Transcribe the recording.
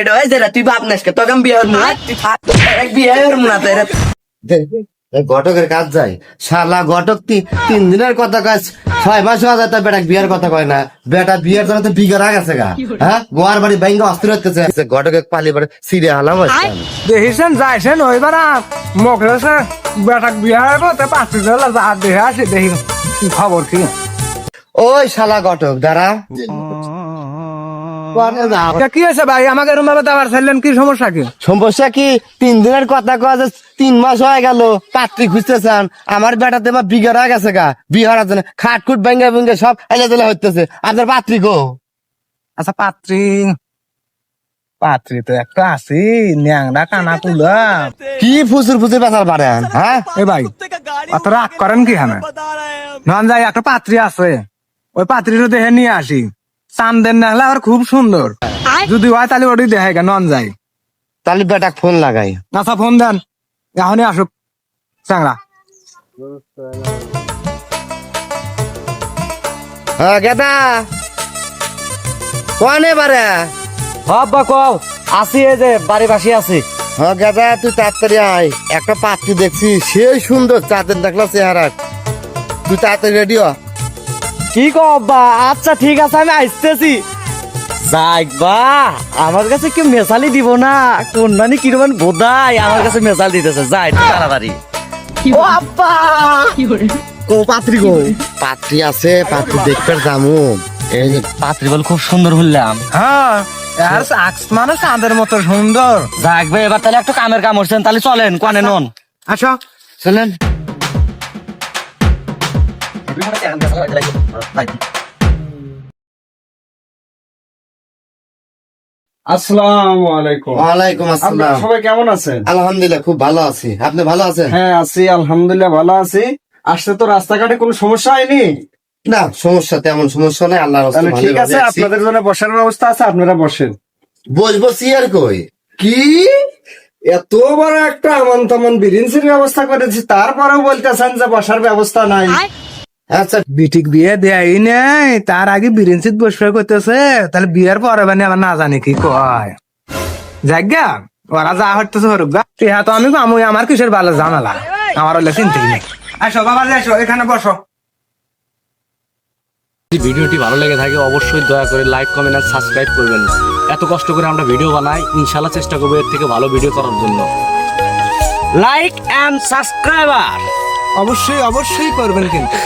এটা হয় যেটা তুই ভাব নাস তোকে আমি বিয়ে হরমু না তুই থাক বিয়ে হরমু না তাই ঘটকের কাজ যায় শালা ঘটক 3 দিনের কথা কাজ 6 মাস হয়ে যায়, বেটা বিয়ের কথা কয় না। বেটা বিয়ের জন্য তো বিঘা রাগ আছে গা, হ্যাঁ গোয়ার বাড়ি ব্যাংকে অস্থির হচ্ছে ঘটকের পালি বাড়ি সিরিয়া হালাম দেখিছেন যাইছেন ওইবার মকলেছে বেটাক বিয়ে হবো তো 5 দিন যা দেখে আসি দেখি খবর কি। ওই শালা ঘটক দাঁড়া কি হয়েছে ভাই আমাকে এরকম ভাবে দাবার চাইলেন, কি সমস্যা কি? সমস্যা কি 3 দিনের কথা কয় যে 3 মাস হয়ে গেল পাত্রী খুঁজতেছেন। আমার বেটাতে আমার বিঘা রাগ আছে গা, বিয়ে হওয়ার জন্য খাটকুট ভেঙ্গে ভেঙ্গে সব এলে হইতেছে। আপনার পাত্রী গো? আচ্ছা পাত্রী তো একটা আছি ন্যাংরা কানা তুলা। কি ফুসুর বেচার পারেন, হ্যাঁ এ ভাই অত রাগ করেন কি হ্যাঁ নন যাই একটা পাত্রী আছে, ওই পাত্রীটা দেখে নিয়ে আসি। চান্দের নাহলে আর খুব সুন্দর, যদি হয় তাহলে ওটি দেখে গে নন যাই। তাহলে বেটাক ফোন লাগাই। আচ্ছা ফোন দেন, এখনই আসুক চাংড়া। হ্যাঁ গেদা কোনে বারে বাবা কও আসি এই যে বাড়ি বাসি আছি। হ্যাঁ গেদা তুই তাড়াতাড়ি আয়, একটা পাত্রী দেখছি সেই সুন্দর, চাঁদের দেখলা চেহারা। তুই তাড়াতাড়ি রেডি হ। কি কো আব্বা? আচ্ছা ঠিক আছে আমি আসতেছি। যাক বা আমার কাছে কেউ মেসালি দিব না, কোন মানে কিরকম বোধাই আমার কাছে মেসাল দিতেছে। যাই তাড়াতাড়ি। ও আব্বা কো পাত্রী গো? পাত্রী আছে, পাত্রী দেখতে যামু। এই যে পাত্রী বল খুব সুন্দর বললাম। হ্যাঁ মানে চাঁদের মতো সুন্দর। যাক ভাই এবার তাহলে একটু কামের কাম হচ্ছেন, তাহলে চলেন কোনে নন। আচ্ছা চলেন। আসসালামু আলাইকুম। ওয়ালাইকুম আসসালাম। সবাই কেমন আছেন? আলহামদুলিল্লাহ খুব ভালো আছি, আপনি ভালো আছেন? হ্যাঁ আছি আলহামদুলিল্লাহ ভালো আছি। আসতে তো রাস্তাঘাটে কোনো সমস্যা হয়নি? না সমস্যা, তেমন সমস্যা নাই, আল্লাহর রাস্তায় তাহলে ঠিক ভালোই আছে, আছি। আপনাদের জন্য বসার ব্যবস্থা আছে, আপনারা বসেন। বসবো চেয়ার কই? কি এত বড় একটা এমন তেমন বিরিঞ্চির ব্যবস্থা করেছি, তারপরেও বলতেছেন যে বসার ব্যবস্থা নাই? আচ্ছা বিটিক বিয়ে দেয় নেই, তার আগে বিরিঞ্চিত বসবে করতেছে, তাহলে বিয়ের পরে মানে আমার না জানি কি কয়। যাজ্ঞা ওরা যা হইতেছে হরুক গা, হ্যাঁ তো আমি আমি আমার কিসের ভালো ঝামেলা, আমার হলে চিন্তাই নেই। আসো বাবা আসো, এখানে বসো। যদি ভিডিওটি ভালো লেগে থাকে অবশ্যই দয়া করে লাইক কমেন্ট আর সাবস্ক্রাইব করবেন। এত কষ্ট করে আমরা ভিডিও বানাই, ইনশাআল্লাহ চেষ্টা করবো এর থেকে ভালো ভিডিও করার জন্য। লাইক এন্ড সাবস্ক্রাইবার অবশ্যই করবেন কিন্তু।